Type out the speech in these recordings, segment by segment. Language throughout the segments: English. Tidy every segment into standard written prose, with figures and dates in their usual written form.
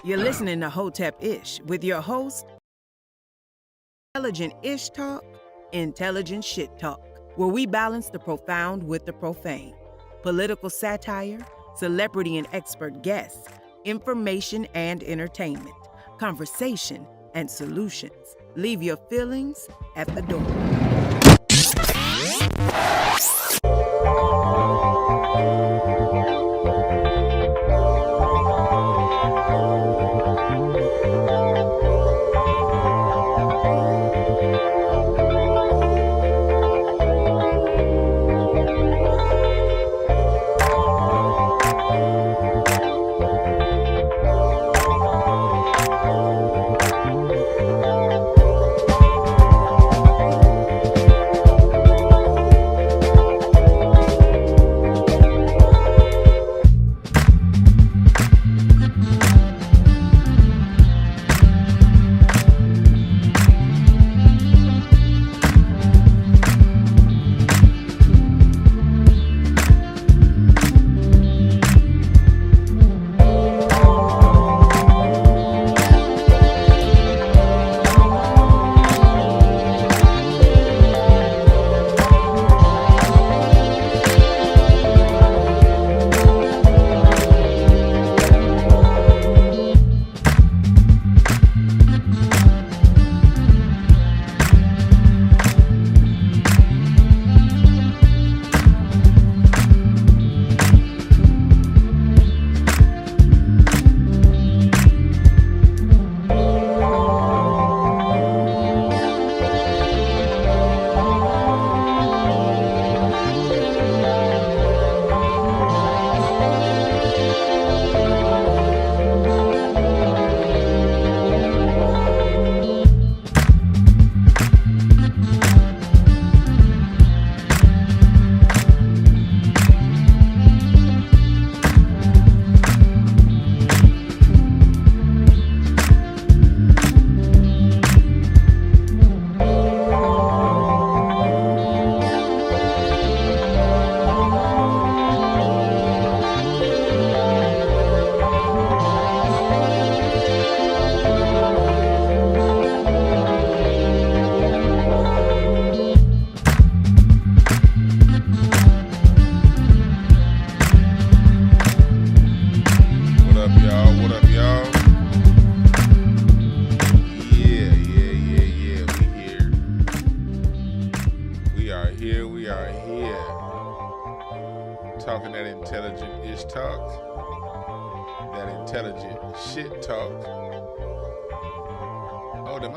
You're listening to Hotepish with your host, Intelligent Ish Talk, Intelligent Shit Talk, where we balance the profound with the profane. Political satire, celebrity and expert guests, information and entertainment, conversation and solutions. Leave your feelings at the door.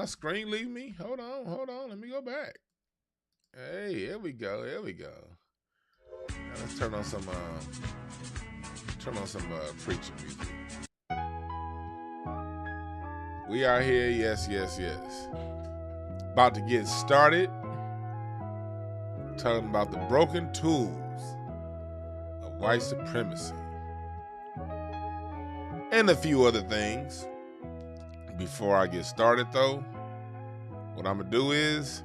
Screen leave me? Hold on. Let me go back. Hey, here we go. Now let's turn on some preaching music. We are here, yes. About to get started. Talking about the broken tools of white supremacy. And a few other things. Before I get started though, what I'm going to do is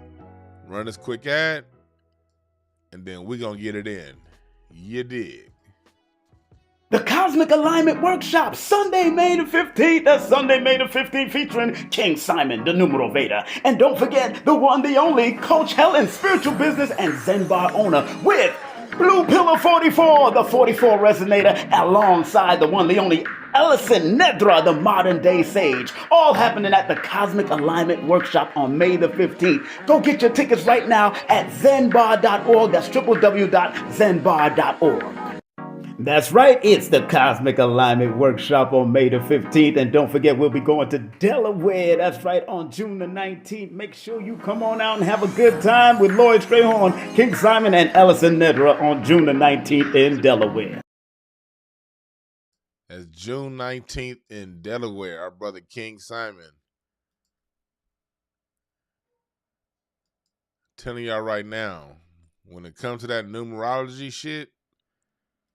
run this quick ad, and then we're going to get it in. You dig? The Cosmic Alignment Workshop, Sunday, May the 15th. That's Sunday, May the 15th, featuring King Simon, the Numero Veda. And don't forget the one, the only, Coach Helen, spiritual business and Zen bar owner, with Blue Pillar 44, the 44 Resonator, alongside the one, the only, Ellison Nedra, the modern day sage. All happening at the Cosmic Alignment Workshop on May the 15th. Go get your tickets right now at zenbar.org. That's www.zenbar.org. That's right, it's the Cosmic Alignment Workshop on May the 15th. And don't forget, we'll be going to Delaware. That's right, on June the 19th. Make sure you come on out and have a good time with Lloyd Strayhorn, King Simon, and Ellison Nedra on June the 19th in Delaware. That's June 19th in Delaware. Our brother King Simon. Telling y'all right now, when it comes to that numerology shit,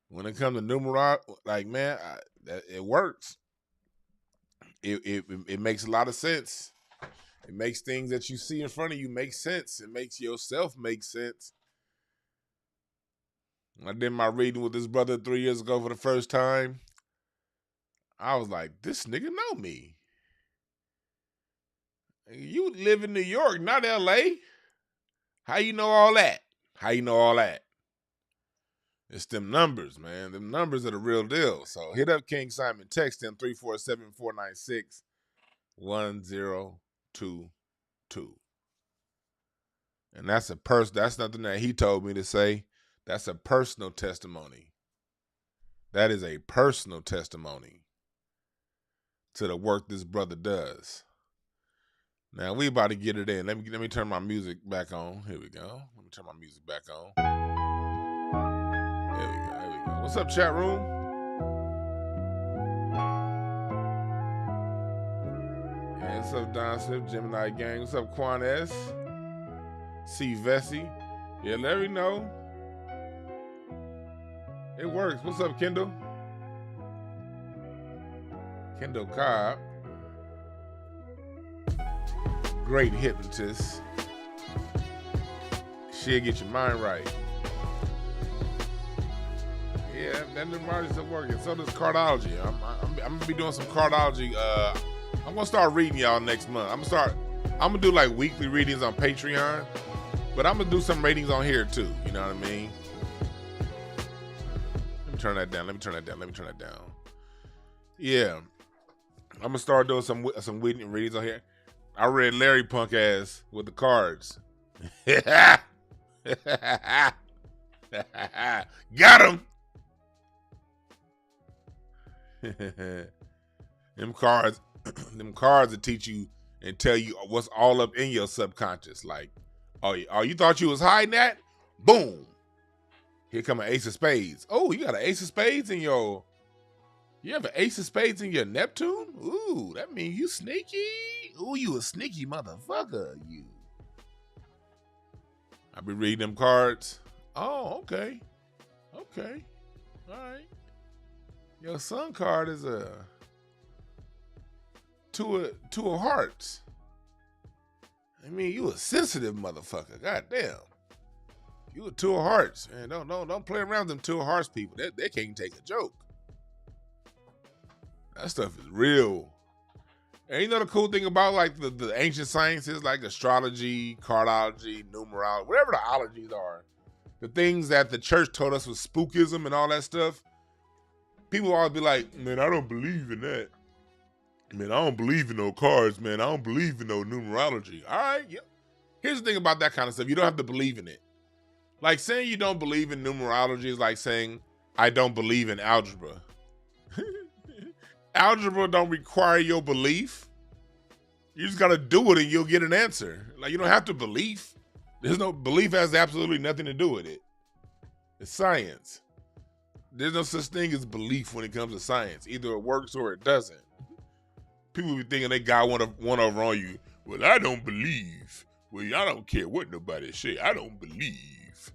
when it comes to numerology, like, man, it works. It makes a lot of sense. It makes things that you see in front of you make sense. It makes yourself make sense. I did my reading with this brother 3 years ago for the first time. I was like, this nigga know me. You live in New York, not LA. How you know all that? How you know all that? It's them numbers, man. Them numbers are the real deal. So hit up King Simon. Text him 347-496-1022. And that's nothing that he told me to say. That's a personal testimony. That is a personal testimony to the work this brother does. Now we about to get it in. Let me turn my music back on. Here we go. Let me turn my music back on. Here we go. What's up, chat room? Yeah, what's up, Don Smith, Gemini Gang? What's up, Quan S? C Vessi. Yeah, let me know. It works. What's up, Kendall? Kendall Cobb. Great hypnotist. She'll get your mind right. Yeah, that numerology is working. So does cardology. I'm gonna be doing some cardology. I'm gonna start reading y'all next month. I'm gonna do like weekly readings on Patreon, but I'm gonna do some readings on here too. You know what I mean? Let me turn that down. Yeah, I'm gonna start doing some readings on here. I read Larry punk ass with the cards. Got him. Them cards will teach you and tell you what's all up in your subconscious. Like, oh, you thought you was hiding that? Boom. Here come an ace of spades. Oh, you got an ace of spades in your... You have an ace of spades in your Neptune? Ooh, that means you sneaky. Ooh, you a sneaky motherfucker, you. I be reading them cards. Oh, okay. Okay. All right. Your sun card is a two of hearts. I mean, you a sensitive motherfucker. Goddamn. You a two of hearts. Man, don't play around with them two of hearts people. They can't take a joke. That stuff is real. And you know the cool thing about like the ancient sciences, like astrology, cardology, numerology, whatever the ologies are, the things that the church told us was spookism and all that stuff, people always be like, man, I don't believe in that. Man, I don't believe in no cards, man. I don't believe in no numerology. All right, yeah. Here's the thing about that kind of stuff. You don't have to believe in it. Like saying you don't believe in numerology is like saying, I don't believe in algebra. Algebra don't require your belief. You just gotta do it and you'll get an answer. Like you don't have to believe. Belief has absolutely nothing to do with it. It's science. There's no such thing as belief when it comes to science. Either it works or it doesn't. People be thinking they got one over on you. Well, I don't believe. Well, I don't care what nobody say. I don't believe.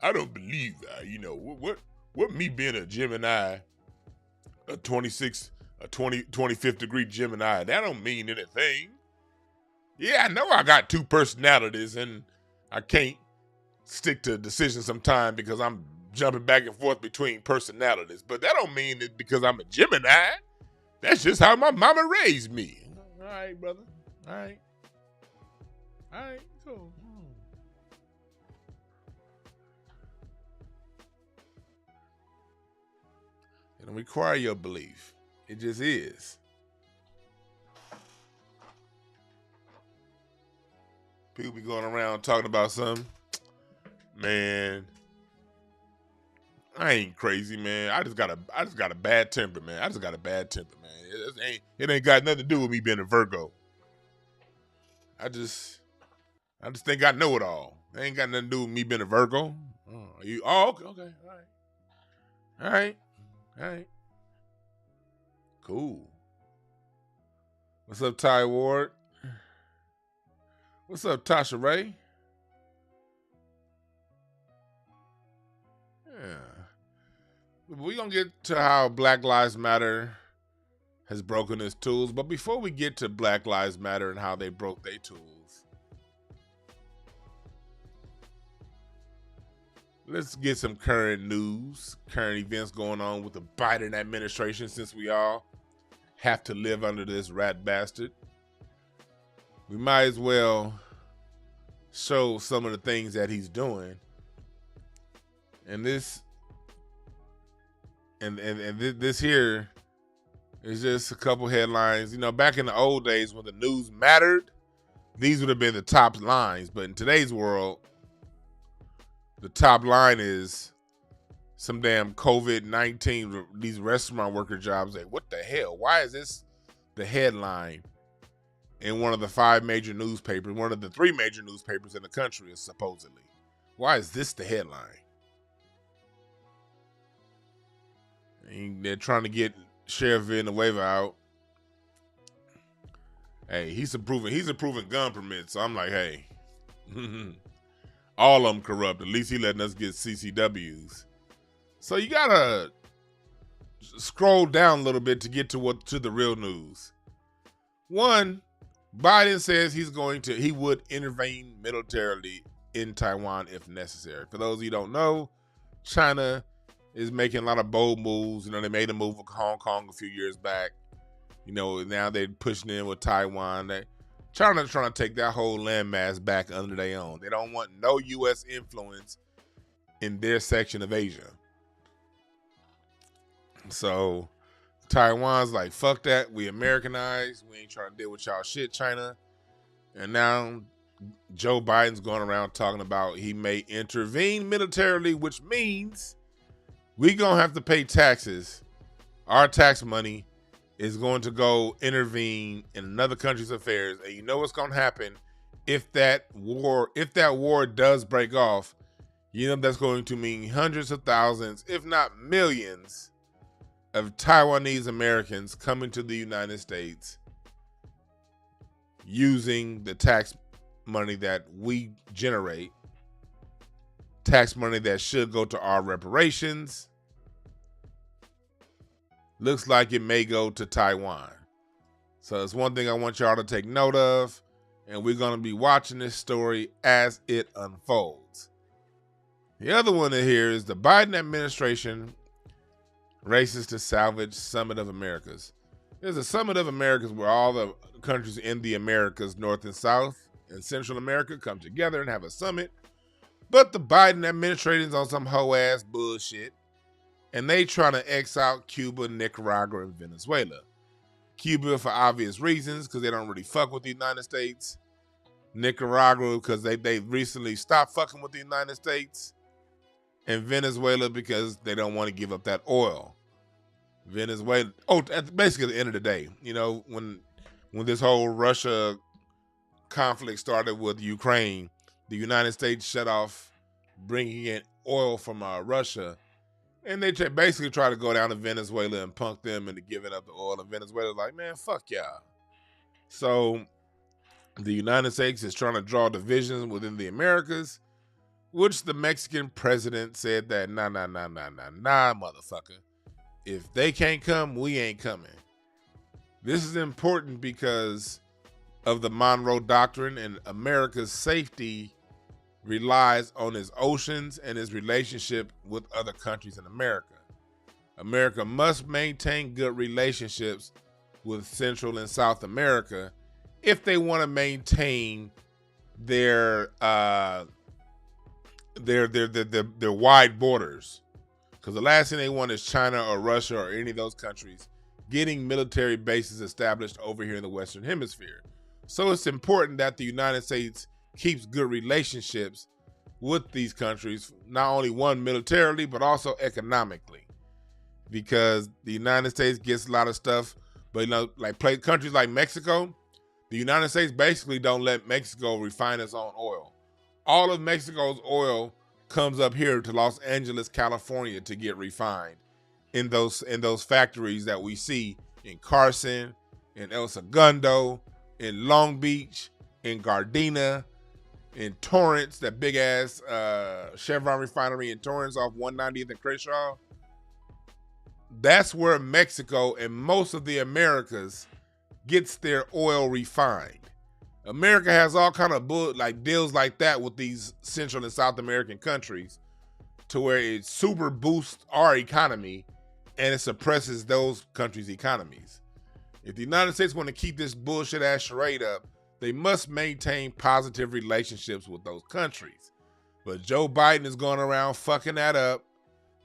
I don't believe that. You know what me being a Gemini, a 25th degree Gemini, that don't mean anything. Yeah, I know I got two personalities and I can't stick to decisions sometime because I'm jumping back and forth between personalities. But that don't mean it because I'm a Gemini. That's just how my mama raised me. All right, brother. All right. All right, cool. It don't require your belief. It just is. People be going around talking about something. Man, I ain't crazy, man. I just got a bad temper, man. It ain't got nothing to do with me being a Virgo. I just think I know it all. It ain't got nothing to do with me being a Virgo. Okay, all right. Cool. What's up, Ty Ward? What's up, Tasha Ray? Yeah. We're going to get to how Black Lives Matter has broken its tools. But before we get to Black Lives Matter and how they broke their tools, let's get some current news, current events going on with the Biden administration, since we all have to live under this rat bastard. We might as well show some of the things that he's doing. And this this here is just a couple headlines. You know, back in the old days when the news mattered, these would have been the top lines. But in today's world, the top line is some damn COVID-19, these restaurant worker jobs. Like, what the hell? Why is this the headline in one of the 5 major newspapers, one of the 3 major newspapers in the country, is supposedly? Why is this the headline? And they're trying to get Sheriff Villanueva out. Hey, he's approving gun permits. So I'm like, hey, all of them corrupt. At least he letting us get CCWs. So you gotta scroll down a little bit to get to the real news. One, Biden says he would intervene militarily in Taiwan if necessary. For those of you who don't know, China is making a lot of bold moves. You know, they made a move with Hong Kong a few years back. You know, now they're pushing in with Taiwan. China's trying to take that whole landmass back under their own. They don't want no U.S. influence in their section of Asia. So Taiwan's like, fuck that. We Americanized. We ain't trying to deal with y'all shit, China. And now Joe Biden's going around talking about he may intervene militarily, which means we gonna have to pay taxes. Our tax money is going to go intervene in another country's affairs. And you know what's gonna happen if that war does break off. You know that's going to mean hundreds of thousands, if not millions, of Taiwanese Americans coming to the United States using the tax money that we generate, tax money that should go to our reparations. Looks like it may go to Taiwan. So it's one thing I want y'all to take note of, and we're going to be watching this story as it unfolds. The other one in here is the Biden administration races to salvage Summit of Americas. There's a Summit of Americas where all the countries in the Americas, North and South and Central America, come together and have a summit. But the Biden administration's on some hoe-ass bullshit, and they trying to X out Cuba, Nicaragua, and Venezuela. Cuba for obvious reasons, because they don't really fuck with the United States. Nicaragua because they recently stopped fucking with the United States. And Venezuela because they don't want to give up that oil. Venezuela, basically at the end of the day, you know, when this whole Russia conflict started with Ukraine, the United States shut off bringing in oil from Russia. And they basically try to go down to Venezuela and punk them into giving up the oil. And Venezuela's like, man, fuck y'all. So the United States is trying to draw divisions within the Americas, which the Mexican president said that, nah, motherfucker. If they can't come, we ain't coming. This is important because of the Monroe Doctrine, and America's safety relies on its oceans and its relationship with other countries in America. America must maintain good relationships with Central and South America if they want to maintain their wide borders. Because the last thing they want is China or Russia or any of those countries getting military bases established over here in the Western Hemisphere. So it's important that the United States keeps good relationships with these countries, not only one militarily, but also economically. Because the United States gets a lot of stuff, but you know, like countries like Mexico, the United States basically don't let Mexico refine its own oil. All of Mexico's oil comes up here to Los Angeles, California to get refined in those factories that we see in Carson, in El Segundo, in Long Beach, in Gardena, in Torrance, that big ass Chevron refinery in Torrance off 190th and Crenshaw. That's where Mexico and most of the Americas gets their oil refined. America has all kind of deals like that with these Central and South American countries to where it super boosts our economy and it suppresses those countries' economies. If the United States want to keep this bullshit ass charade up, they must maintain positive relationships with those countries. But Joe Biden is going around fucking that up,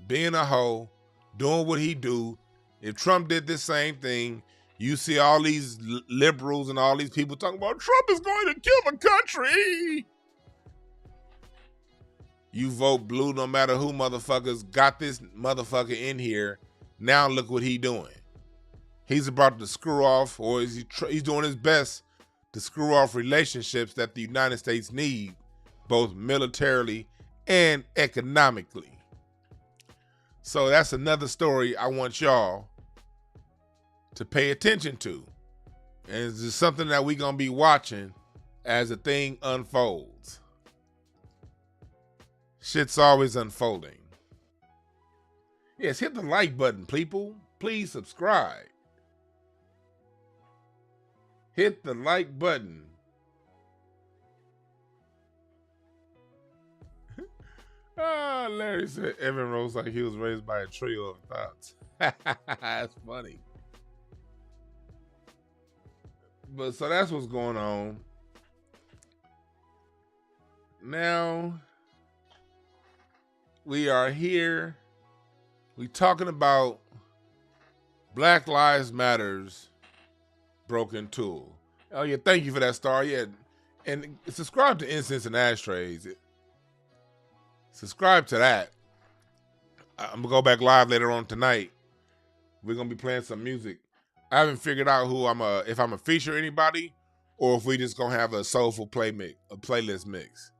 being a hoe, doing what he do. If Trump did this same thing, you see all these liberals and all these people talking about Trump is going to kill the country. You vote blue no matter who motherfuckers got this motherfucker in here. Now look what he doing. He's about to screw off, or he's doing his best to screw off relationships that the United States need, both militarily and economically. So that's another story I want y'all to pay attention to. And it's just something that we're going to be watching as the thing unfolds. Shit's always unfolding. Yes, hit the like button, people. Please subscribe. Hit the like button. Larry said Evan Rose like he was raised by a trio of thoughts. That's funny. But so that's what's going on. Now we are here. We talking about Black Lives Matter's broken tool. Oh yeah, thank you for that, Star. Yeah, and subscribe to Incense and Ashtrays. Subscribe to that. I'm gonna go back live later on tonight. We're gonna be playing some music. I haven't figured out who if I'm a feature anybody, or if we just gonna have a soulful playlist mix.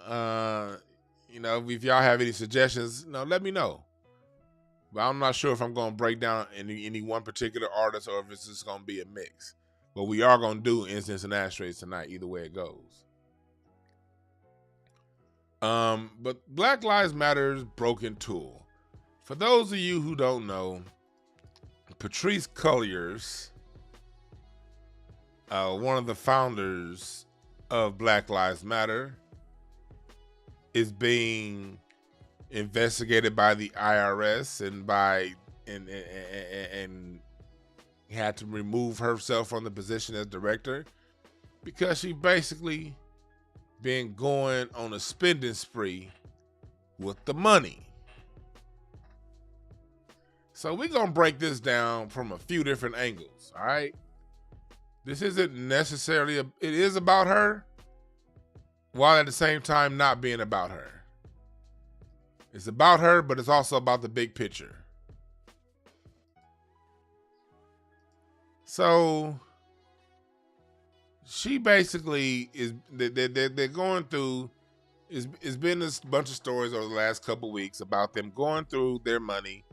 You know, if y'all have any suggestions, let me know. But I'm not sure if I'm gonna break down any one particular artist or if it's just gonna be a mix. But we are gonna do Incense and Ashtrays tonight, either way it goes. But Black Lives Matter's broken tool. For those of you who don't know, Patrisse Cullors, one of the founders of Black Lives Matter, is being investigated by the IRS and had to remove herself from the position as director because she basically been going on a spending spree with the money. So we're going to break this down from a few different angles, all right? This isn't necessarily, it is about her, while at the same time not being about her. It's about her, but it's also about the big picture. So she basically is, they're going through, it's been a bunch of stories over the last couple weeks about them going through their money,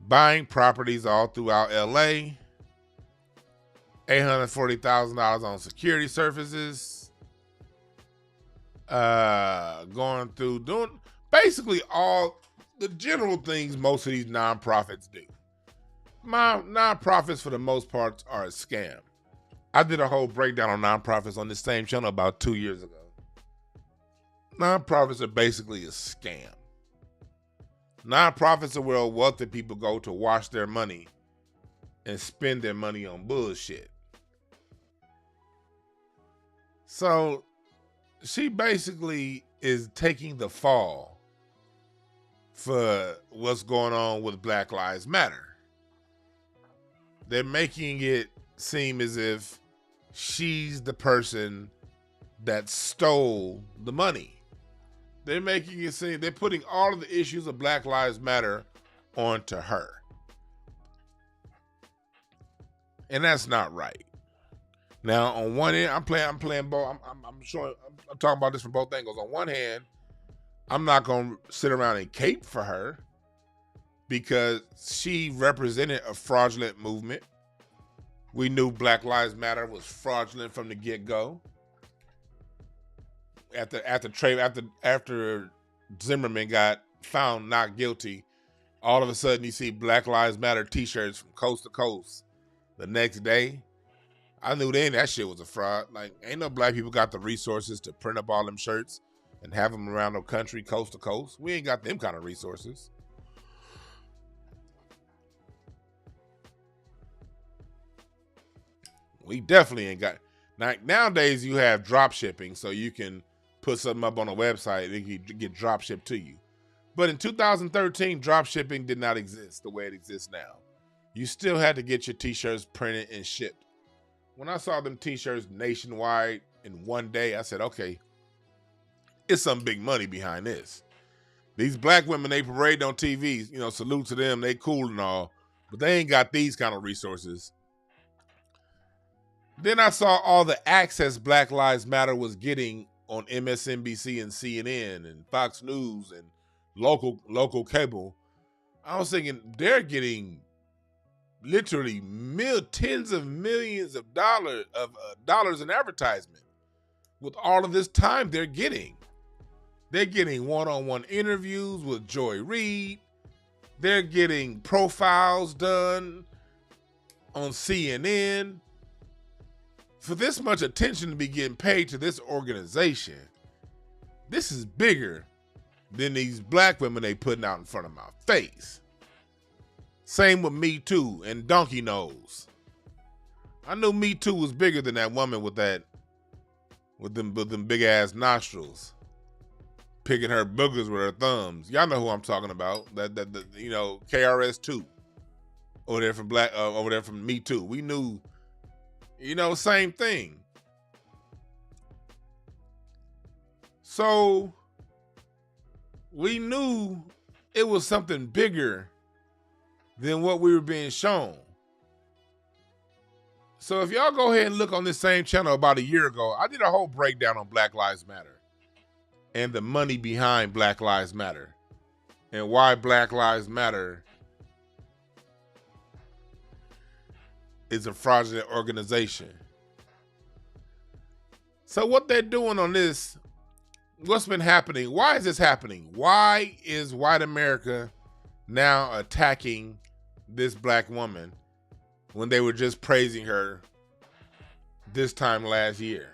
buying properties all throughout LA, $840,000 on security services, going through doing basically all the general things most of these nonprofits do. My nonprofits, for the most part, are a scam. I did a whole breakdown on nonprofits on this same channel about 2 years ago. Nonprofits are basically a scam. Nonprofits are where wealthy people go to wash their money and spend their money on bullshit. So she basically is taking the fall for what's going on with Black Lives Matter. They're making it seem as if she's the person that stole the money. They're making it seem, they're putting all of the issues of Black Lives Matter onto her. And that's not right. Now, on one end, I'm playing both. I'm talking about this from both angles. On one hand, I'm not going to sit around and cape for her because she represented a fraudulent movement. We knew Black Lives Matter was fraudulent from the get-go. After Zimmerman got found not guilty, all of a sudden you see Black Lives Matter t-shirts from coast to coast. The next day, I knew then that shit was a fraud. Like, ain't no black people got the resources to print up all them shirts and have them around the country, coast to coast. We ain't got them kind of resources. We definitely ain't got. Nowadays, you have drop shipping, so you can put something up on a website and it can get drop shipped to you. But in 2013, drop shipping did not exist the way it exists now. You still had to get your t-shirts printed and shipped. When I saw them t-shirts nationwide in one day, I said, okay, it's some big money behind this. These black women, they parade on TV, you know, salute to them, they cool and all, but they ain't got these kind of resources. Then I saw all the access Black Lives Matter was getting on MSNBC and CNN and Fox News and local cable. I was thinking they're getting literally tens of millions of dollars in advertisement with all of this time they're getting. They're getting one-on-one interviews with Joy Reid. They're getting profiles done on CNN. For this much attention to be getting paid to this organization, this is bigger than these black women they putting out in front of my face. Same with Me Too and Donkey Nose. I knew Me Too was bigger than that woman with them big ass nostrils, picking her boogers with her thumbs. Y'all know who I'm talking about. That you know, KRS2 over there from Me Too. We knew. You know, same thing. So we knew it was something bigger than what we were being shown. So if y'all go ahead and look on this same channel about a year ago, I did a whole breakdown on Black Lives Matter and the money behind Black Lives Matter and why Black Lives Matter is a fraudulent organization. So what they're doing on this, what's been happening? Why is this happening? Why is white America now attacking this black woman when they were just praising her this time last year?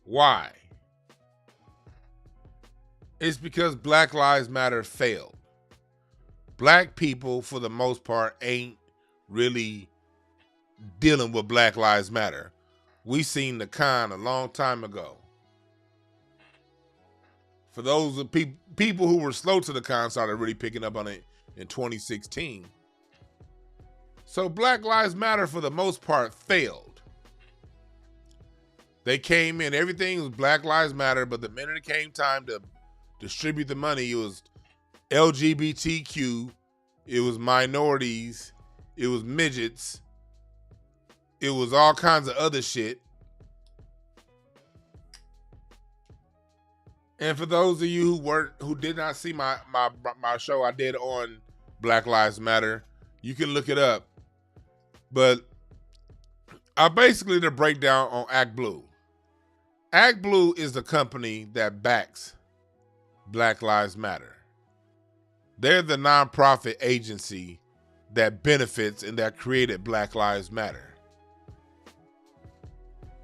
Why? It's because Black Lives Matter failed. Black people, for the most part, ain't really dealing with Black Lives Matter. We seen the con a long time ago. For those of people who were slow to the con started really picking up on it in 2016. So Black Lives Matter, for the most part, failed. They came in, everything was Black Lives Matter, but the minute it came time to distribute the money, it was LGBTQ, it was minorities, it was midgets, it was all kinds of other shit. And for those of you who did not see my show I did on Black Lives Matter, you can look it up. But I basically did a breakdown on Act Blue. Act Blue is the company that backs Black Lives Matter. They're the nonprofit agency that benefits and that created Black Lives Matter.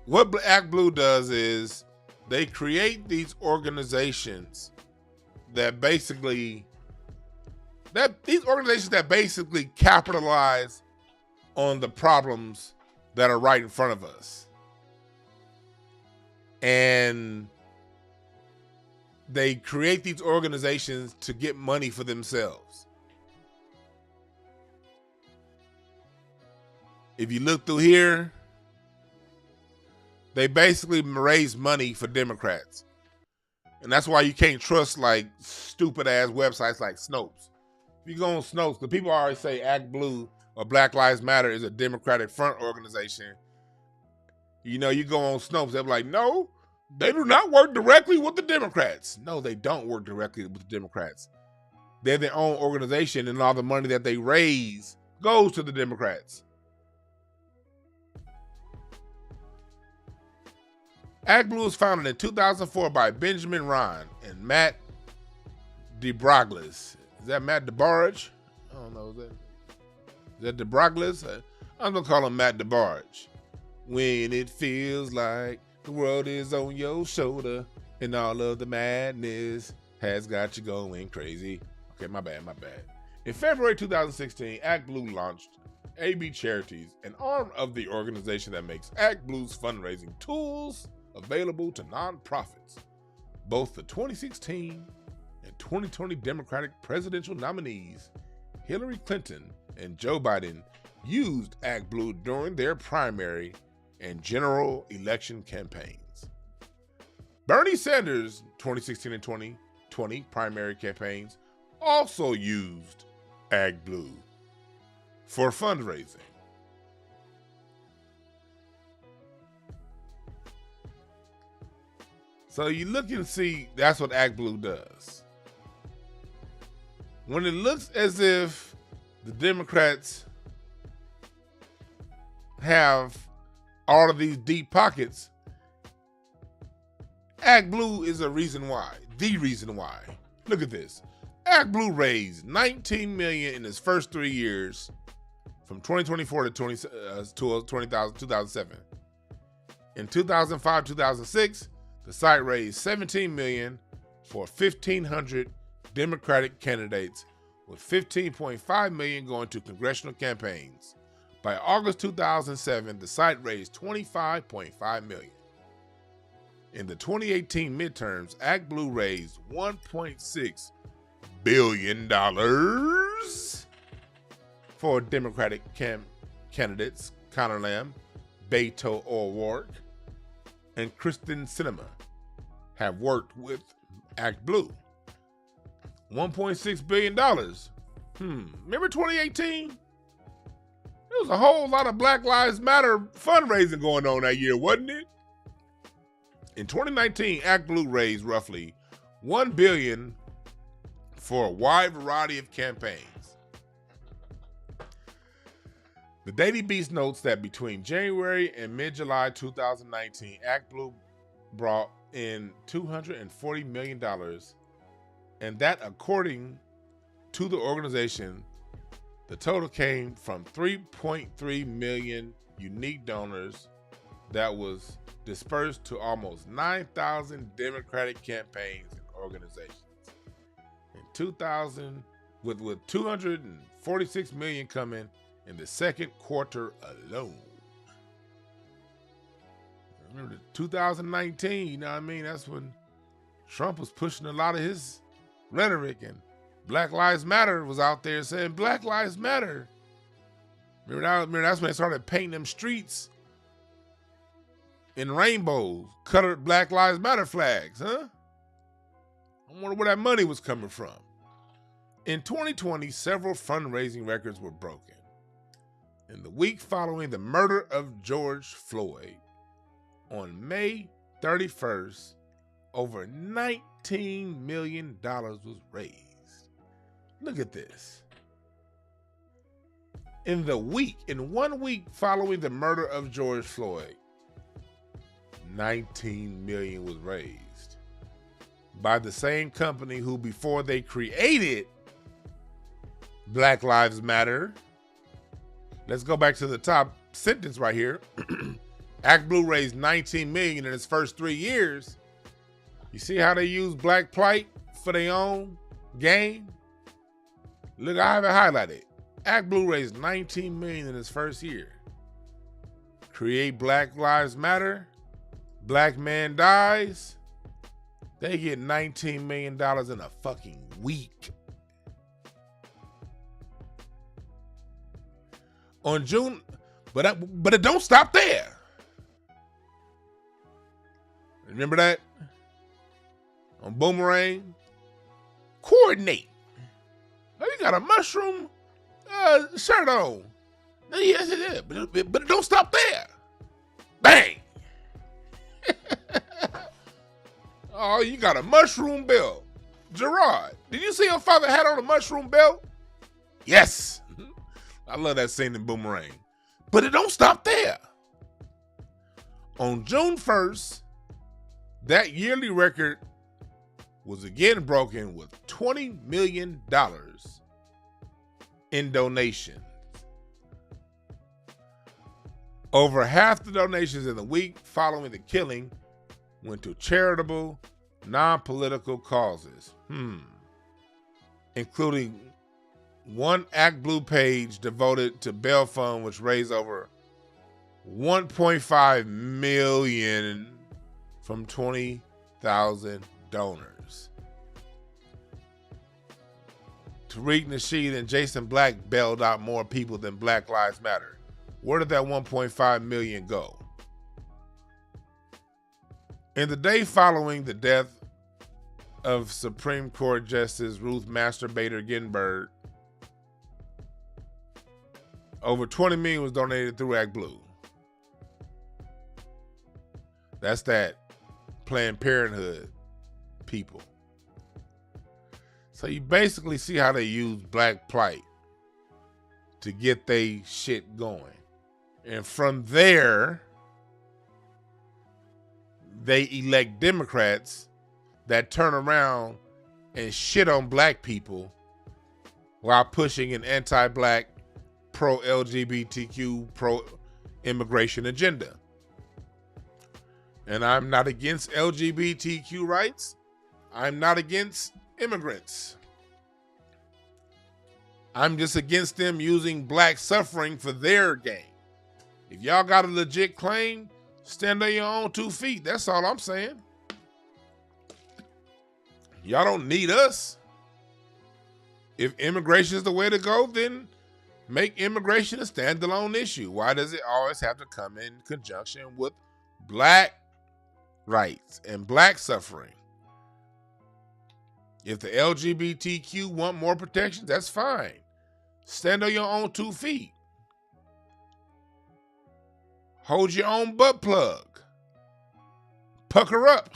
What Act Blue does is they create these organizations that basically capitalize on the problems that are right in front of us. And they create these organizations to get money for themselves. If you look through here, they basically raise money for Democrats. And that's why you can't trust like stupid ass websites like Snopes. If you go on Snopes, the people always say Act Blue or Black Lives Matter is a Democratic front organization. You know, you go on Snopes, they're like, no, they do not work directly with the Democrats. No, they don't work directly with the Democrats. They're their own organization, and all the money that they raise goes to the Democrats. Act Blue was founded in 2004 by Benjamin Ron and Matt DeBroglis. Is that Matt DeBarge? I don't know. Is that DeBroglis? I'm going to call him Matt DeBarge. When it feels like The world is on your shoulder, and all of the madness has got you going crazy. Okay, my bad. In February 2016, Act Blue launched AB Charities, an arm of the organization that makes Act Blue's fundraising tools available to nonprofits. Both the 2016 and 2020 Democratic presidential nominees, Hillary Clinton and Joe Biden, used Act Blue during their primary and general election campaigns. Bernie Sanders' 2016 and 2020 primary campaigns also used Act Blue for fundraising. So you look and see that's what Act Blue does. When it looks as if the Democrats have all of these deep pockets, Act Blue is the reason why. Look at this. Act Blue raised $19 million in its first 3 years, from 2024 to 2007. In 2005-2006, the site raised $17 million for 1,500 Democratic candidates, with $15.5 million going to congressional campaigns. By August 2007, the site raised $25.5 million. In the 2018 midterms, Act Blue raised $1.6 billion for Democratic candidates Conor Lamb, Beto O'Rourke, and Kristen Sinema have worked with Act Blue. $1.6 billion. Remember 2018? There was a whole lot of Black Lives Matter fundraising going on that year, wasn't it? In 2019, Act Blue raised roughly $1 billion for a wide variety of campaigns. The Daily Beast notes that between January and mid-July 2019, Act Blue brought in $240 million, and that, according to the organization, the total came from 3.3 million unique donors that was dispersed to almost 9,000 Democratic campaigns and organizations. In 2000, with 246 million coming in the second quarter alone. Remember 2019, you know what I mean? That's when Trump was pushing a lot of his rhetoric, and Black Lives Matter was out there saying Black Lives Matter. Remember that's when they started painting them streets in rainbows, colored Black Lives Matter flags, huh? I wonder where that money was coming from. In 2020, several fundraising records were broken. In the week following the murder of George Floyd, on May 31st, over $19 million was raised. Look at this. In 1 week following the murder of George Floyd, $19 million was raised by the same company who, before they created Black Lives Matter, let's go back to the top sentence right here. Act Blue raised $19 million in its first 3 years. You see how they use black plight for their own gain? Look, I have it highlighted. Act Blue raised $19 million in its first year. Create Black Lives Matter. Black man dies. They get $19 million in a fucking week. On June, but it don't stop there. Remember that? On Boomerang, coordinate. Oh, you got a mushroom shirt on. Yes, it is, but it don't stop there. Bang. Oh, you got a mushroom belt. Gerard, did you see your father had on a mushroom belt? Yes. I love that scene in Boomerang. But it don't stop there. On June 1st, that yearly record was again broken with $20 million in donations. Over half the donations in the week following the killing went to charitable, non-political causes, including one Act Blue page devoted to bail fund, which raised over $1.5 million from 20,000 donors. Tariq Nasheed and Jason Black bailed out more people than Black Lives Matter. Where did that 1.5 million go? In the day following the death of Supreme Court Justice Ruth Masturbator Ginsburg, over $20 million was donated through Act Blue. That's that Planned Parenthood people. So you basically see how they use black plight to get they shit going. And from there, they elect Democrats that turn around and shit on black people while pushing an anti-black, pro-LGBTQ, pro-immigration agenda. And I'm not against LGBTQ rights. I'm not against immigrants. I'm just against them using black suffering for their gain. If y'all got a legit claim, stand on your own 2 feet. That's all I'm saying. Y'all don't need us. If immigration is the way to go, then make immigration a standalone issue. Why does it always have to come in conjunction with black rights and black suffering? If the LGBTQ want more protections, that's fine. Stand on your own 2 feet. Hold your own butt plug. Pucker up.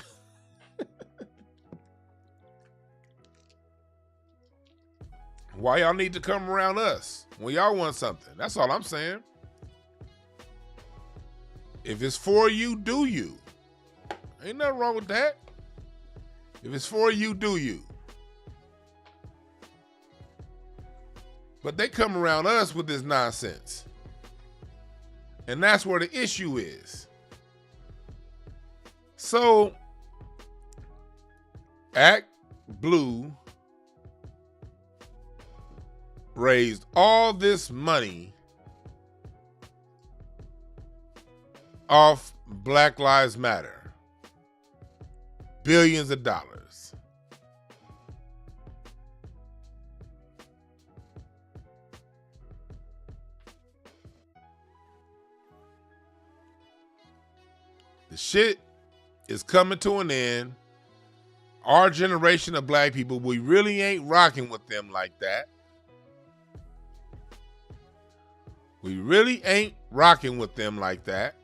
Why y'all need to come around us when y'all want something? That's all I'm saying. If it's for you, do you. Ain't nothing wrong with that. If it's for you, do you. But they come around us with this nonsense. And that's where the issue is. So, Act Blue raised all this money off Black Lives Matter. Billions of dollars. The shit is coming to an end. Our generation of black people, we really ain't rocking with them like that. We really ain't rocking with them like that.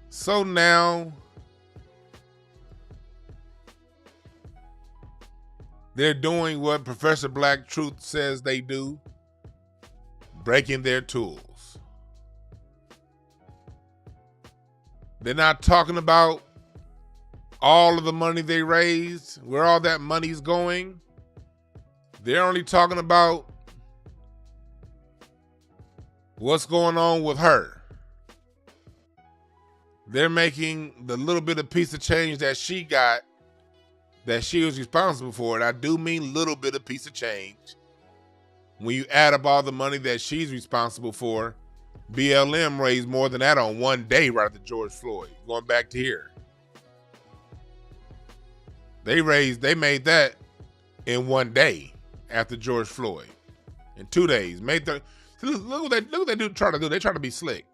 So now they're doing what Professor Black Truth says they do, breaking their tools. They're not talking about all of the money they raised, where all that money's going. They're only talking about what's going on with her. They're making the little bit of piece of change that she got, that she was responsible for. And I do mean little bit of piece of change. When you add up all the money that she's responsible for, BLM raised more than that on one day right after George Floyd. Going back to here. They made that in one day after George Floyd. In 2 days. Look what they do try to do. They try to be slick.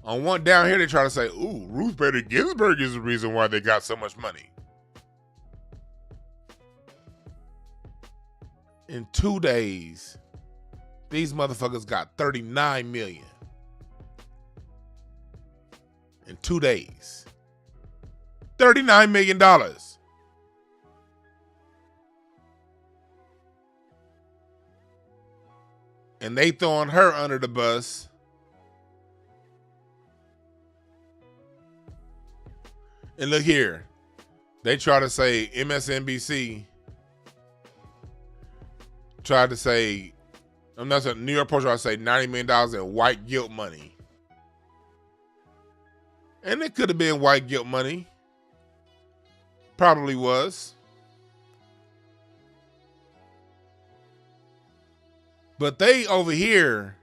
On one down here, they try to say, ooh, Ruth Bader Ginsburg is the reason why they got so much money. In 2 days, these motherfuckers got $39 million. In 2 days. $39 million. And they throwing her under the bus. And look here. They try to say MSNBC tried to say That's a New York Post. I say $90 million in white guilt money, and it could have been white guilt money. Probably was, but they over here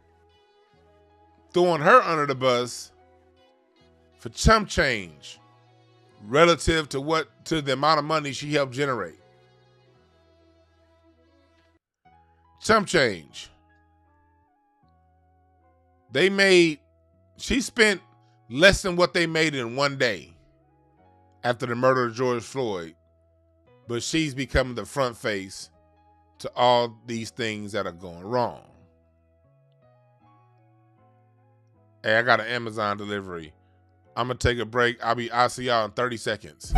throwing her under the bus for chump change relative to the amount of money she helped generate. Chump change. She spent less than what they made in one day after the murder of George Floyd, but she's becoming the front face to all these things that are going wrong. Hey, I got an Amazon delivery. I'm gonna take a break. I'll see y'all in 30 seconds.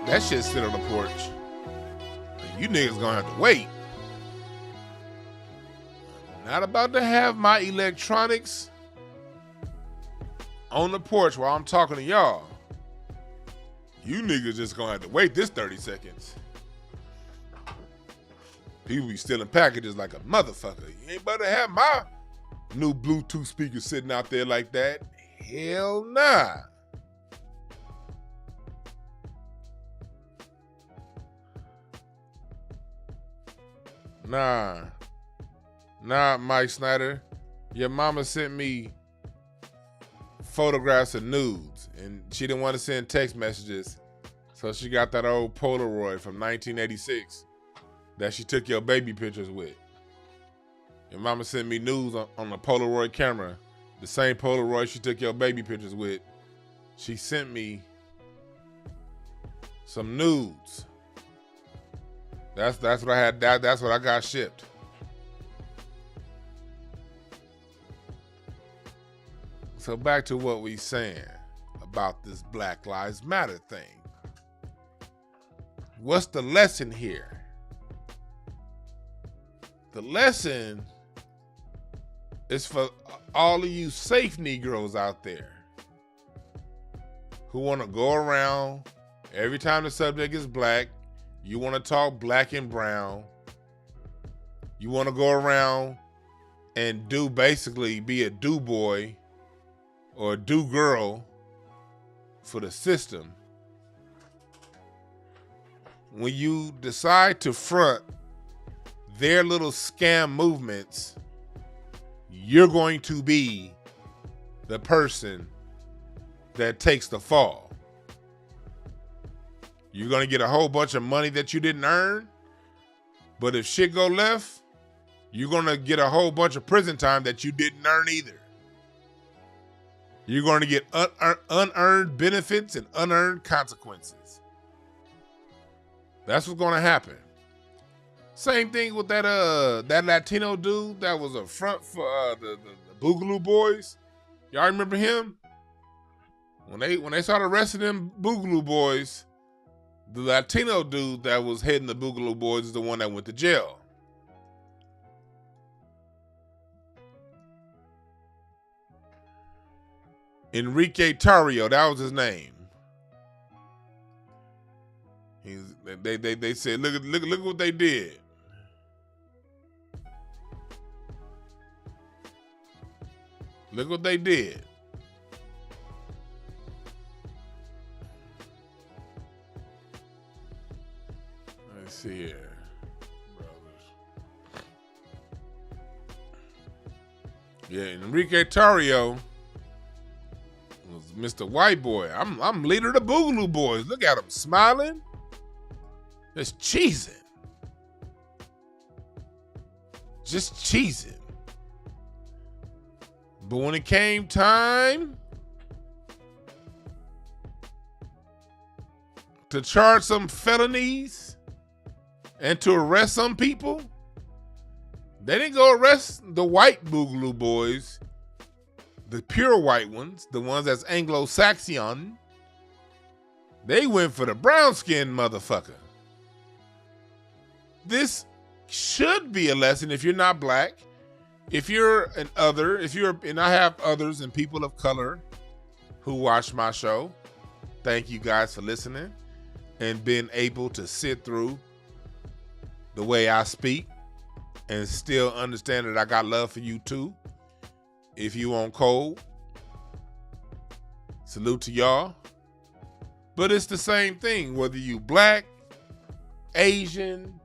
That shit sit on the porch. You niggas gonna have to wait. Not about to have my electronics on the porch while I'm talking to y'all. You niggas just gonna have to wait this 30 seconds. People be stealing packages like a motherfucker. You ain't about to have my new Bluetooth speaker sitting out there like that. Hell nah. Nah, Mike Snyder. Your mama sent me photographs of nudes, and she didn't want to send text messages, so she got that old Polaroid from 1986 that she took your baby pictures with. Your mama sent me nudes on the Polaroid camera, the same Polaroid she took your baby pictures with. She sent me some nudes. That's what I had. That's what I got shipped. So back to what we saying about this Black Lives Matter thing. What's the lesson here? The lesson is for all of you safe Negroes out there who want to go around every time the subject is black. You want to talk black and brown. You want to go around and basically be a do boy or a do girl for the system. When you decide to front their little scam movements, you're going to be the person that takes the fall. You're going to get a whole bunch of money that you didn't earn, but if shit go left, you're going to get a whole bunch of prison time that you didn't earn either. You're going to get unearned benefits and unearned consequences. That's what's going to happen. Same thing with that Latino dude that was a front for the Boogaloo Boys. Y'all remember him? When they started arresting them Boogaloo Boys, the Latino dude that was heading the Boogaloo Boys is the one that went to jail. Enrique Tarrio, that was his name. They said, look what they did. Look what they did. Let's see here, brothers. Yeah, Enrique Tarrio was Mr. White Boy. I'm leader of the Boogaloo Boys. Look at him smiling. Just cheesing. Just cheesing. But when it came time to charge some felonies and to arrest some people, they didn't go arrest the white Boogaloo boys, the pure white ones, the ones that's Anglo-Saxon. They went for the brown-skinned motherfucker. This should be a lesson if you're not black. If you're an other, and I have others and people of color who watch my show, thank you guys for listening and being able to sit through the way I speak and still understand that I got love for you too. If you on cold, salute to y'all. But it's the same thing, whether you black, Asian,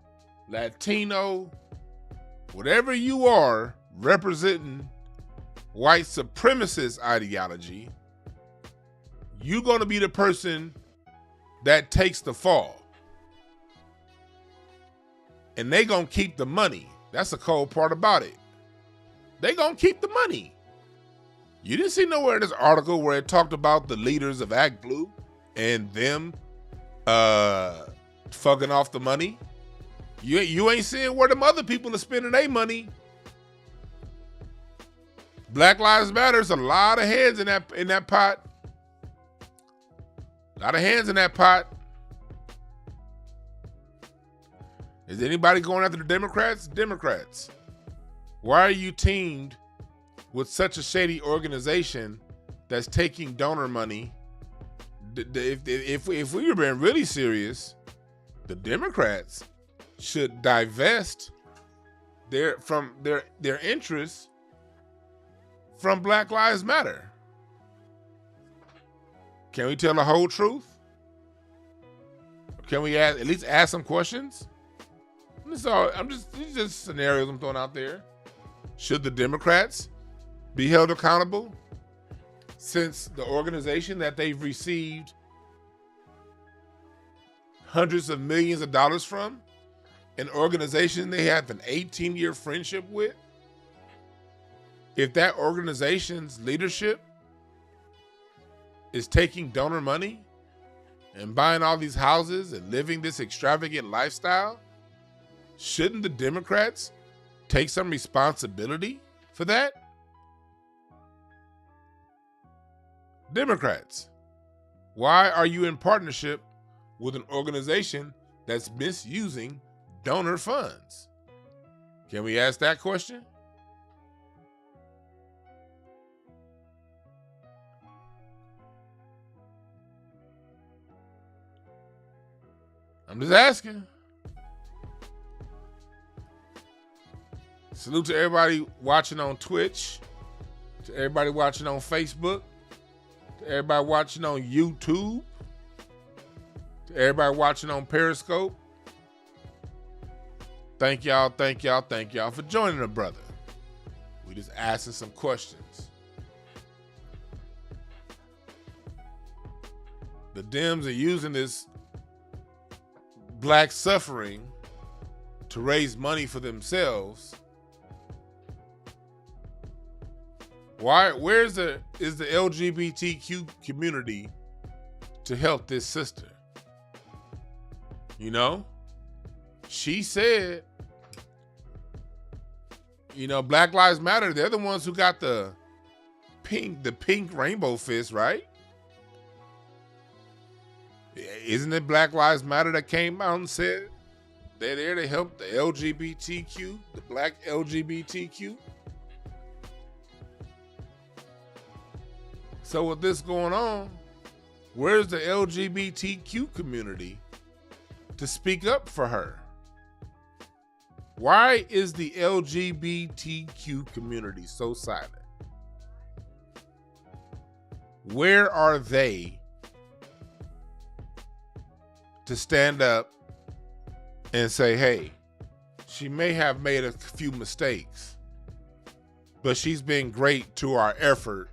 Latino, whatever you are, representing white supremacist ideology, you're going to be the person that takes the fall. And they going to keep the money. That's the cold part about it. They going to keep the money. You didn't see nowhere in this article where it talked about the leaders of Act Blue and them fucking off the money. You ain't seeing where them other people are spending their money. Black Lives Matter. There's a lot of hands in that pot. A lot of hands in that pot. Is anybody going after the Democrats? Democrats. Why are you teamed with such a shady organization that's taking donor money? If we were being really serious, the Democrats should divest their interests from Black Lives Matter. Can we tell the whole truth? Can we at least ask some questions? These just scenarios I'm throwing out there. Should the Democrats be held accountable since the organization that they've received hundreds of millions of dollars from, an organization they have an 18-year friendship with, if that organization's leadership is taking donor money and buying all these houses and living this extravagant lifestyle, shouldn't the Democrats take some responsibility for that? Democrats, why are you in partnership with an organization that's misusing donor funds? Can we ask that question? I'm just asking. Salute to everybody watching on Twitch, to everybody watching on Facebook, to everybody watching on YouTube, to everybody watching on Periscope. Thank y'all for joining the brother. We just asking some questions. The Dems are using this black suffering to raise money for themselves. Where is the LGBTQ community to help this sister? You know, she said, you know, Black Lives Matter, they're the ones who got the pink rainbow fist, right? Isn't it Black Lives Matter that came out and said they're there to help the LGBTQ, the black LGBTQ? So with this going on, where's the LGBTQ community to speak up for her? Why is the LGBTQ community so silent? Where are they to stand up and say, hey, she may have made a few mistakes, but she's been great to our effort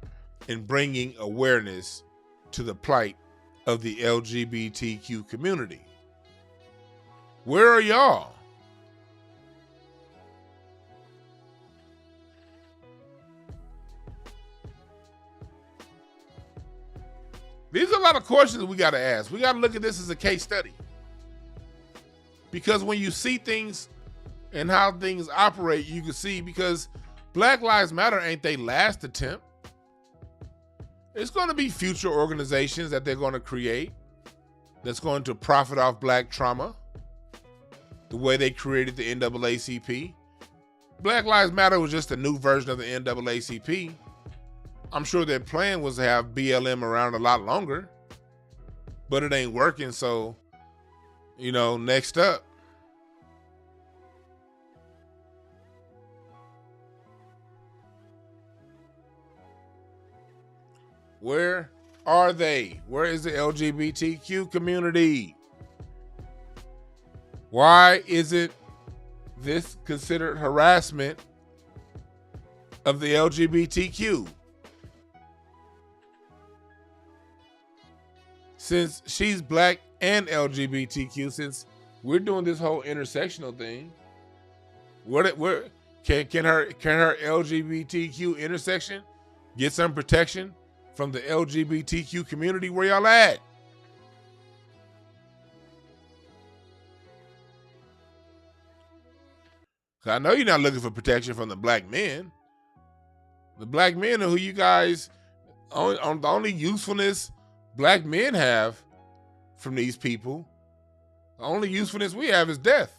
in bringing awareness to the plight of the LGBTQ community? Where are y'all? These are a lot of questions we got to ask. We got to look at this as a case study. Because when you see things and how things operate, you can see, because Black Lives Matter ain't their last attempt. It's going to be future organizations that they're going to create that's going to profit off black trauma, the way they created the NAACP. Black Lives Matter was just a new version of the NAACP. I'm sure their plan was to have BLM around a lot longer, but it ain't working. So, you know, next up. Where are they? Where is the LGBTQ community? Why isn't this considered harassment of the LGBTQ? Since she's black and LGBTQ, since we're doing this whole intersectional thing, where can her LGBTQ intersection get some protection from the LGBTQ community? Where y'all at? I know you're not looking for protection from the black men. The black men are who you guys, on the only usefulness black men have from these people. The only usefulness we have is death.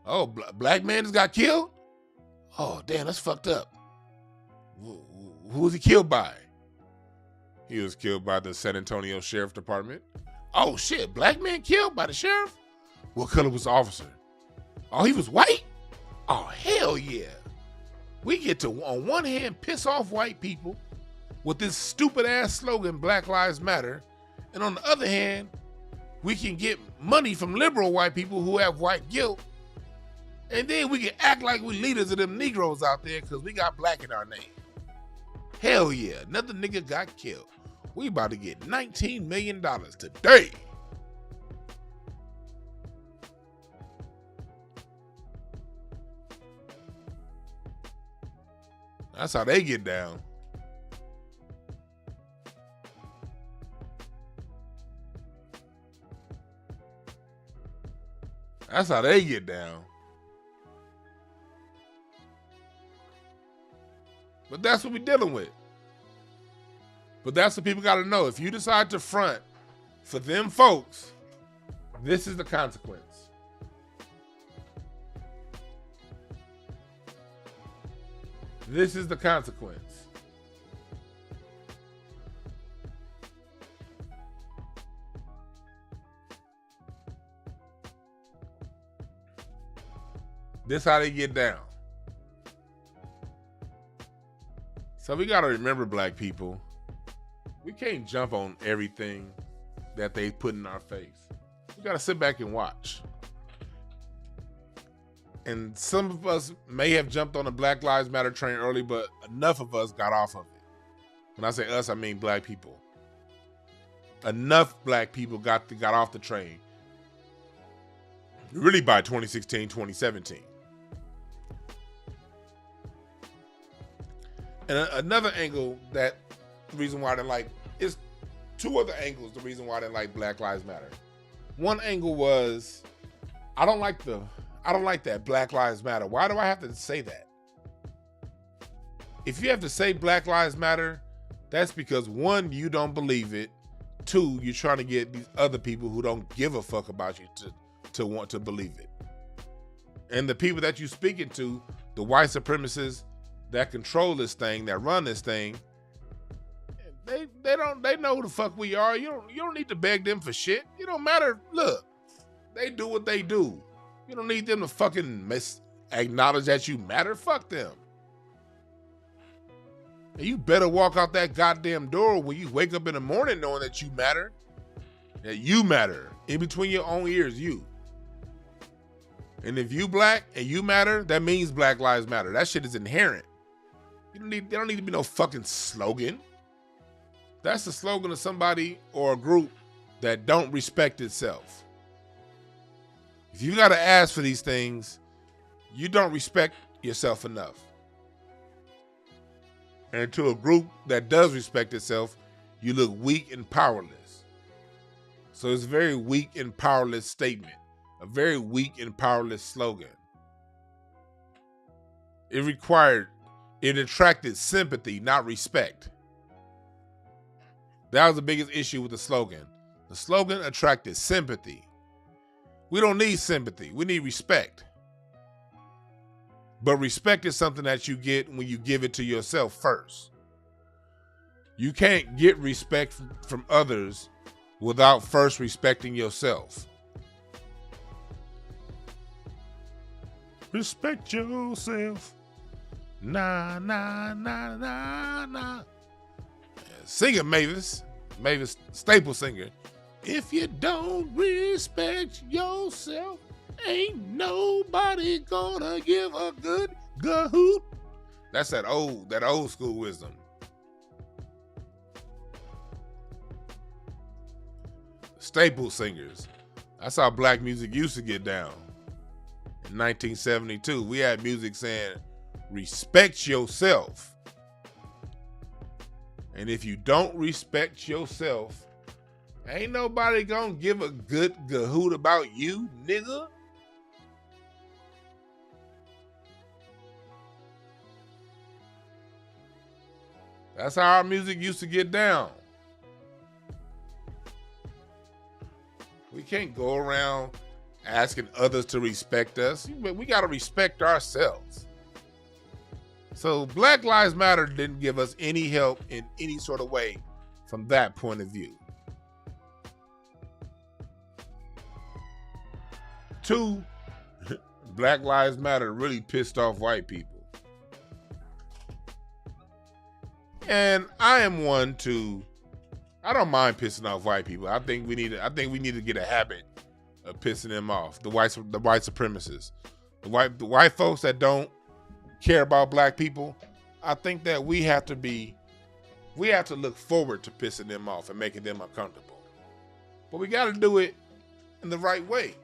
Oh, black man just got killed? Oh, damn, that's fucked up. Who was he killed by? He was killed by the San Antonio Sheriff Department. Oh, shit, black man killed by the sheriff? What color was the officer? Oh, he was white? Oh, hell yeah. We get to, on one hand, piss off white people with this stupid ass slogan, Black Lives Matter. And on the other hand, we can get money from liberal white people who have white guilt. And then we can act like we leaders of them Negroes out there because we got black in our name. Hell yeah, another nigga got killed. We about to get $19 million today. That's how they get down. That's how they get down. But that's what we're dealing with. But that's what people got to know. If you decide to front for them folks, this is the consequence. This is the consequence. This how they get down. So we got to remember, black people, we can't jump on everything that they put in our face. We got to sit back and watch. And some of us may have jumped on the Black Lives Matter train early, but enough of us got off of it. When I say us, I mean black people. Enough black people got off the train. Really by 2016, 2017. And another angle that the reason why I didn't like is two other angles. The reason why I didn't like Black Lives Matter. One angle was I don't like that Black Lives Matter. Why do I have to say that? If you have to say Black Lives Matter, that's because one, you don't believe it. Two, you're trying to get these other people who don't give a fuck about you to want to believe it. And the people that you're speaking to, the white supremacists that control this thing, that run this thing, they know who the fuck we are. You don't need to beg them for shit. It don't matter. Look, they do what they do. You don't need them to fucking acknowledge that you matter. Fuck them. And you better walk out that goddamn door when you wake up in the morning knowing that you matter. That you matter. In between your own ears, you. And if you black and you matter, that means Black Lives Matter. That shit is inherent. There don't need to be no fucking slogan. That's the slogan of somebody or a group that don't respect itself. If you got to ask for these things, you don't respect yourself enough. And to a group that does respect itself, you look weak and powerless. So it's a very weak and powerless statement, a very weak and powerless slogan. It attracted sympathy, not respect. That was the biggest issue with the slogan. The slogan attracted sympathy. We don't need sympathy. We need respect. But respect is something that you get when you give it to yourself first. You can't get respect from others without first respecting yourself. Respect yourself. Nah, nah, nah, nah, nah. Singer Mavis staple singer. If you don't respect yourself, ain't nobody gonna give a good hoot. That's that old school wisdom. Staple singers. That's how black music used to get down. In 1972, we had music saying, respect yourself. And if you don't respect yourself, ain't nobody gonna give a good gahoot about you, nigga. That's how our music used to get down. We can't go around asking others to respect us. We gotta respect ourselves. So Black Lives Matter didn't give us any help in any sort of way from that point of view. 2, Black Lives Matter really pissed off white people. And I am one to, I don't mind pissing off white people. I think we need to get a habit of pissing them off. The white supremacists, the white folks that don't care about black people. I think that we have to look forward to pissing them off and making them uncomfortable. But we got to do it in the right way.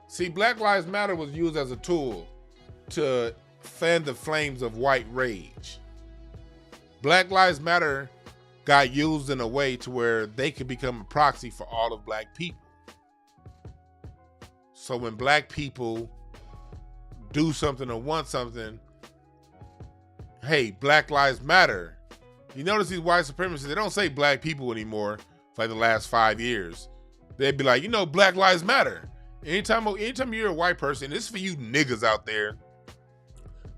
See, Black Lives Matter was used as a tool to fan the flames of white rage. Black Lives Matter got used in a way to where they could become a proxy for all of black people. So when black people do something or want something, hey, Black Lives Matter. You notice these white supremacists, they don't say black people anymore for like the last 5 years. They'd be like, Black Lives Matter. Anytime you're a white person, this is for you niggas out there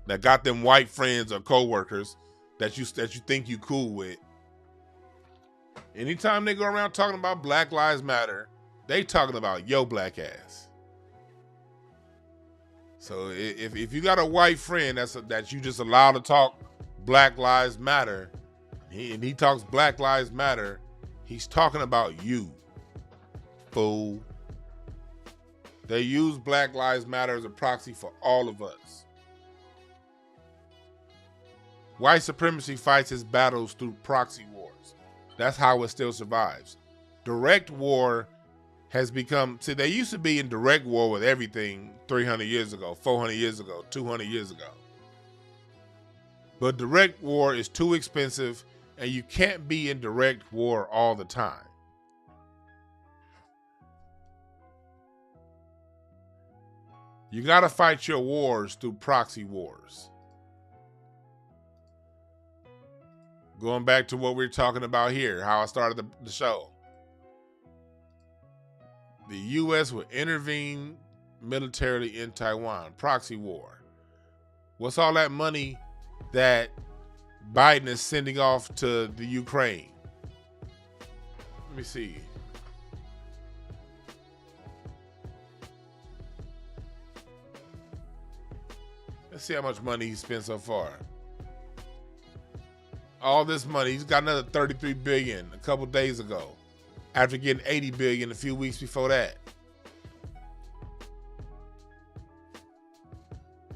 that got them white friends or coworkers that you think you cool with. Anytime they go around talking about Black Lives Matter, they talking about your black ass. So if you got a white friend that you just allow to talk Black Lives Matter, and he talks Black Lives Matter, he's talking about you, fool. They use Black Lives Matter as a proxy for all of us. White supremacy fights its battles through proxy wars. That's how it still survives. Direct war has become, see, they used to be in direct war with everything 300 years ago, 400 years ago, 200 years ago. But direct war is too expensive, and you can't be in direct war all the time. You gotta fight your wars through proxy wars. Going back to what we're talking about here, how I started the show. The U.S. will intervene militarily in Taiwan, proxy war. What's all that money that Biden is sending off to the Ukraine? Let me see. Let's see how much money he spent so far. All this money, he's got another $33 billion a couple days ago, after getting $80 billion a few weeks before that.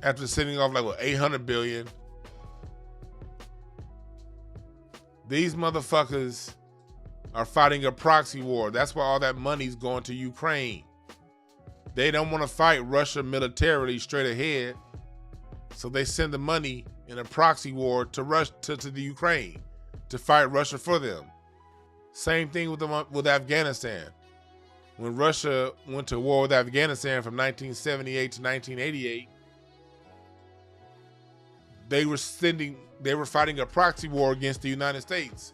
After sending off like $800 billion. These motherfuckers are fighting a proxy war. That's why all that money's going to Ukraine. They don't want to fight Russia militarily straight ahead, so they send the money in a proxy war to the Ukraine to fight Russia for them. Same thing with Afghanistan. When Russia went to war with Afghanistan from 1978 to 1988, they were fighting a proxy war against the United States.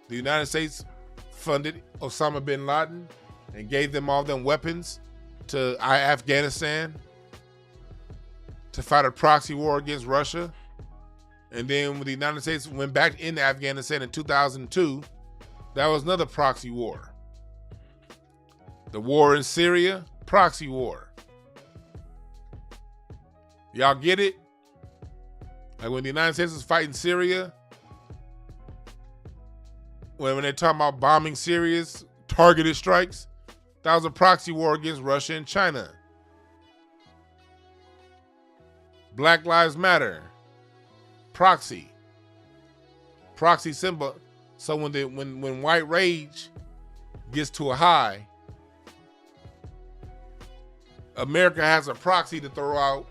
The United States funded Osama bin Laden and gave them all them weapons to Afghanistan to fight a proxy war against Russia. And then when the United States went back into Afghanistan in 2002, that was another proxy war. The war in Syria, proxy war. Y'all get it? Like when the United States was fighting Syria, when they're talking about bombing Syria's targeted strikes, that was a proxy war against Russia and China. Black Lives Matter, proxy symbol. So when white rage gets to a high, America has a proxy to throw out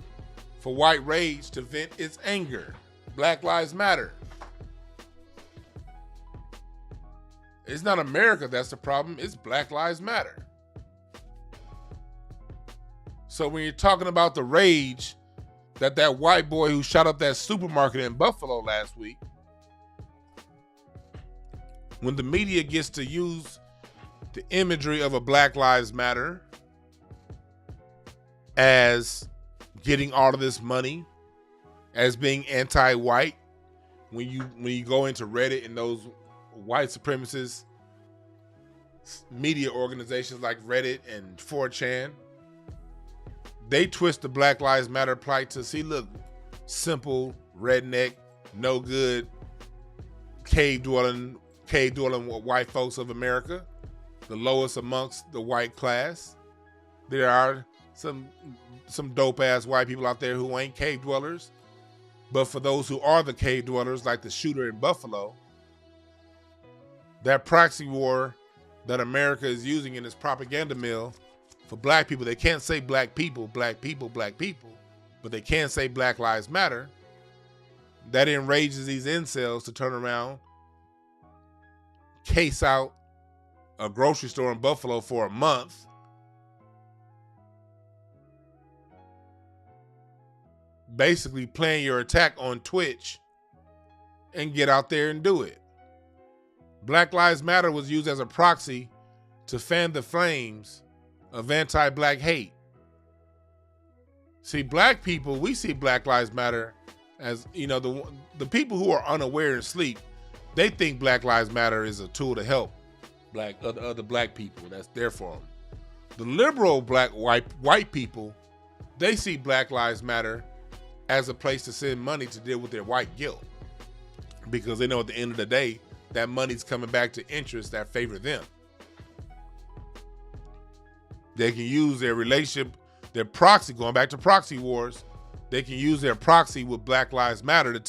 for white rage to vent its anger. Black Lives Matter. It's not America that's the problem, it's Black Lives Matter. So when you're talking about the rage that white boy who shot up that supermarket in Buffalo last week, when the media gets to use the imagery of a Black Lives Matter as getting all of this money, as being anti-white, when you go into Reddit and those white supremacist media organizations like Reddit and 4chan, they twist the Black Lives Matter plight to see, look, simple, redneck, no good, cave dwelling white folks of America, the lowest amongst the white class. There are some dope ass white people out there who ain't cave dwellers, but for those who are the cave dwellers, like the shooter in Buffalo, that proxy war that America is using in its propaganda mill for black people, they can't say black people, but they can say Black Lives Matter. That enrages these incels to turn around, case out a grocery store in Buffalo for a month, basically playing your attack on Twitch, and get out there and do it. Black Lives Matter was used as a proxy to fan the flames of anti-black hate. See, black people, we see Black Lives Matter as, the people who are unaware and sleep, they think Black Lives Matter is a tool to help other black people. That's there for them. The liberal white people, they see Black Lives Matter as a place to send money to deal with their white guilt, because they know at the end of the day that money's coming back to interests that favor them. They can use their relationship, their proxy, going back to proxy wars, they can use their proxy with Black Lives Matter to